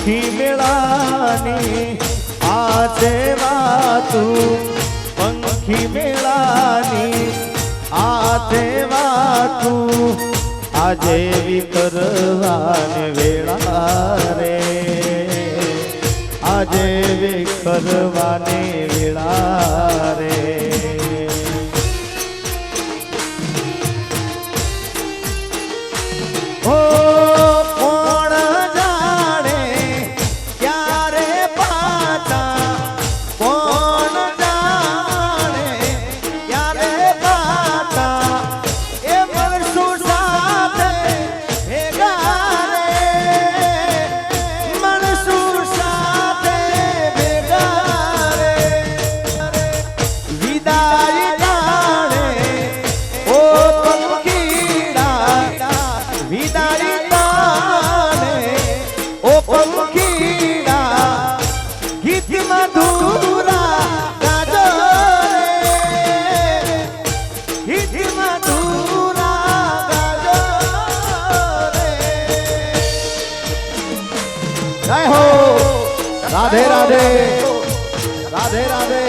પંખી મેળાની આજે વાતું પંખી મેળાની આજે વાતું આજે વિકરવાને વેળા રે આજે વિકરવાને વેળા રે राधे राधे राधे राधे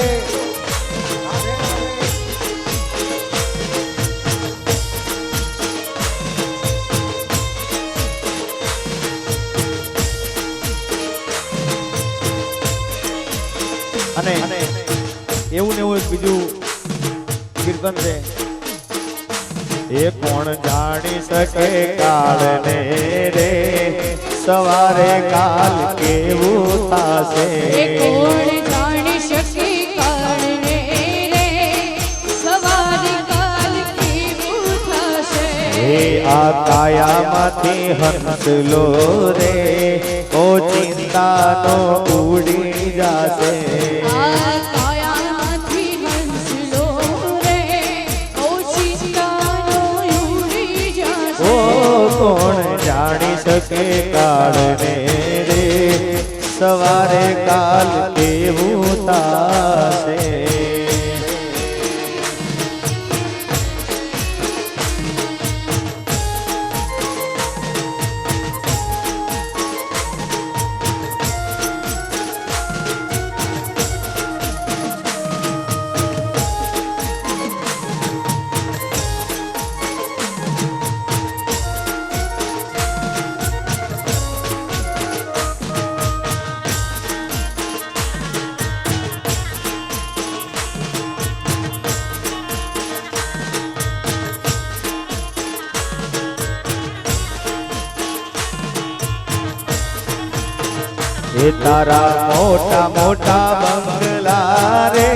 અને એવું ને એવું બીજું કીર્તન છે એ કોણ જાણી શકે કાળને રે સવારે કાલ કેવું થાશે કોણ જાણી શકે કાળને રે સવારે કાલ કેવું થશે એ આ કાયામાંથી હંસલો રે ઓ ચિંતાનો ઉડી જાશે આ કાયામાંથી હંસલો રે ઓ ચિંતાનો ઉડી જશે ઓ કોણ જાણી શકે કાળને રે સવારે કાલ કેવું થાશે એ તારા મોટા મોટા બંગલા રે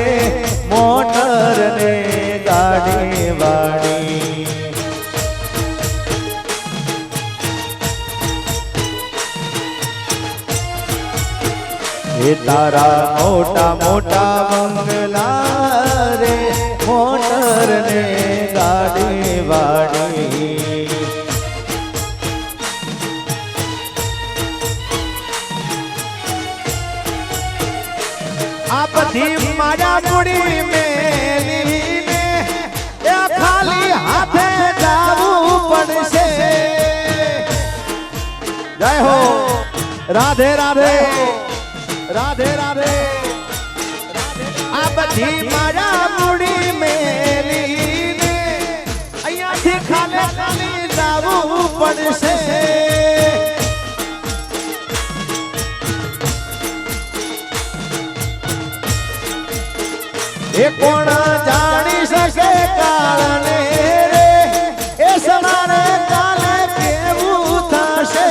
મોટર ને ગાડી વાડી એ તારા મોટા મોટા બંગલા રે મોટર ને ગાડી વાડી બધી મારા મૂડી મેલીને એ ખાલી હાથે જાવું પડશે જય હો રાધે રાધે રાધે રાધે આ બધી મારા મૂડી મેલીને અહીંયાથી ખાલી ખાલી જાવું પડશે એ કોણ જાણી શકે કાળને રે એ સવારે કાલે કેવું થશે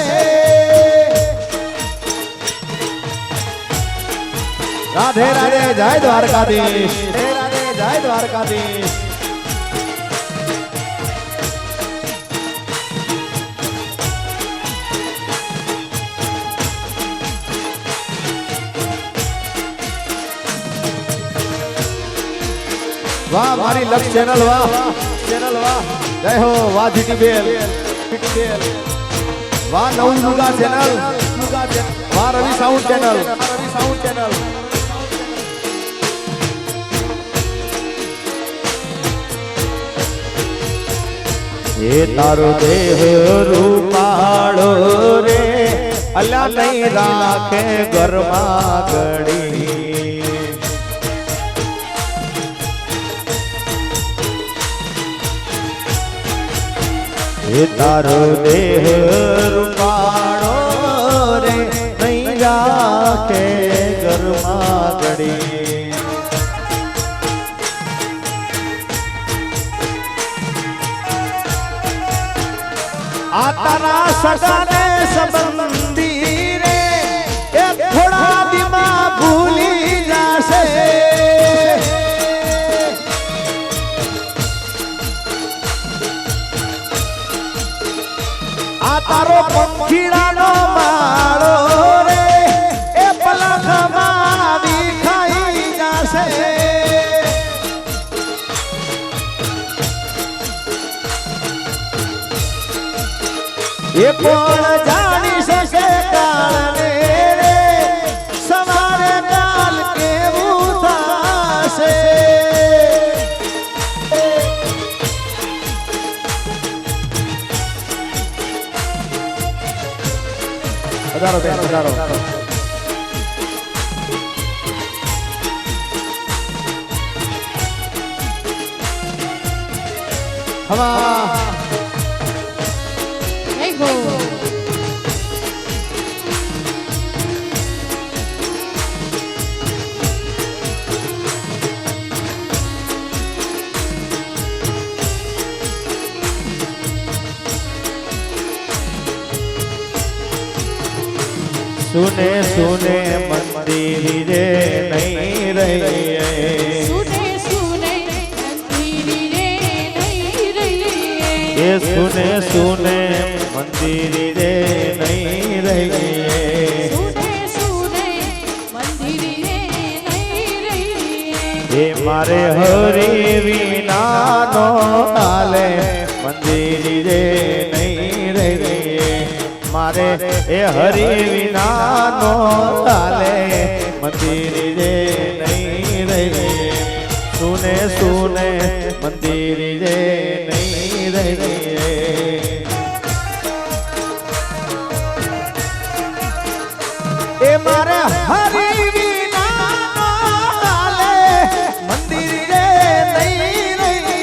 રાધે રાધે જય દ્વારકાધીશ રાધે રાધે જય દ્વારકાધીશ વાહ મારી લક્ષ ચેનલ વાહ જય હો વાહ જીટી બેલ વાહ નવું લુગા ચેનલ વાહ રવિ સાઉન્ડ ચેનલ એ તારો દેહ રૂપાળો રે અલ્યા નહીં રાખે ઘરમાં ઘડી એ તારો દેહ રૂપાળો રે નહીં રાખે ઘરમાં ઘડી આ તારા સગાને સંબંધી રે એ થોડા દીમાં ભૂલી જાશે આ તારો પંખીડાનો માળો રે એ પલખમાં વિખાઈ જાશે એ કોણ જાણી શકે કાળને રે સવારે કાલ કેવું થશે હજારો બેન હજારો હવા Hey ho. सुने सुने मंदिर रे नहीं रही सुने सुने मंदिर रे नहीं रही ये सुने सुने मंदिर रे नहीं रही सुने सुने मंदिर रे नहीं रही ये मारे हरि विना नो हाले मंदिर रे नहीं रही मारे ए हरि विना नो हाले मंदिर रे नहीं रही सुने सुने मंदिर रे नहीं रही ए मारे हरि विना नो हाले मंदिर रे नहीं रही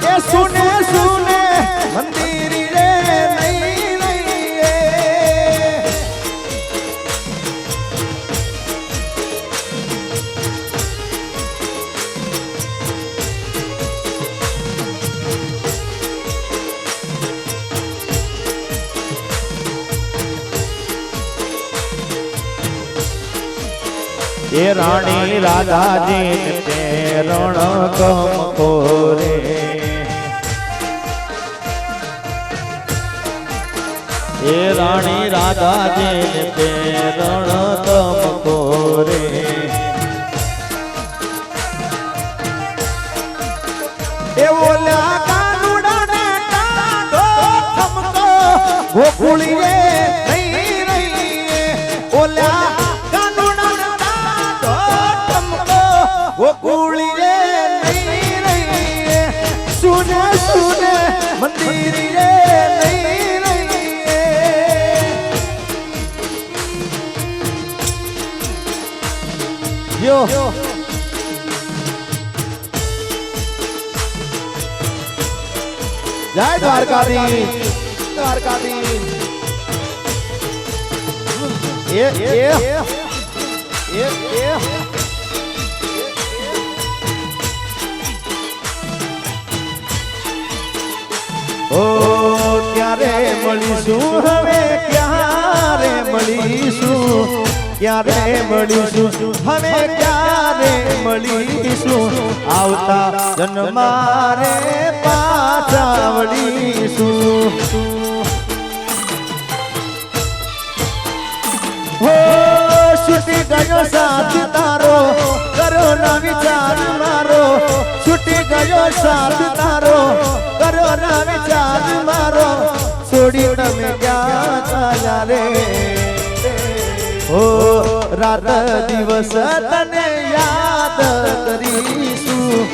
ए सुने सुने मंदिर रे नहीं रही ये रानी राधा जी ते रण कम कोरे ये रानी राधा जी ते रण कम कोरे ए बोला कानुड़ा ने टांगो हमको गोकुलिए नहीं रही बोला वो कुड़िए नहीं रही सुने सुने मंदिर रे नहीं रही यो जय द्वारकाधीश द्वारकाधीश ये ओ क्यारे મળીશું હવે ક્યારે મળીશું ક્યારે મળીશું હવે ક્યારે મળીશું આવતા જન્મારે પાછા વળીશું હો છૂટી ગયો સાથ તારો કરો ના વિચાર મારો છૂટી ગયો સાથ તારો કરો ના વિચાર મારો છોડી તમે ક્યાં ચાલ્યા રે ઓ રાત દિવસ તને યાદ કરીશું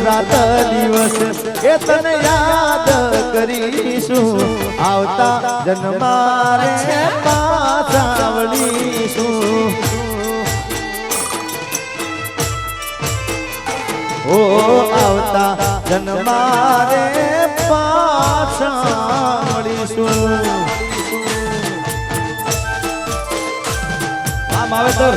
રાત દિવસ એ તને યાદ કરીશું આવતા જન્મારે પાછા વળીશું ઓ આવતા જન્મારે પાછા મળીશું આ માવેતર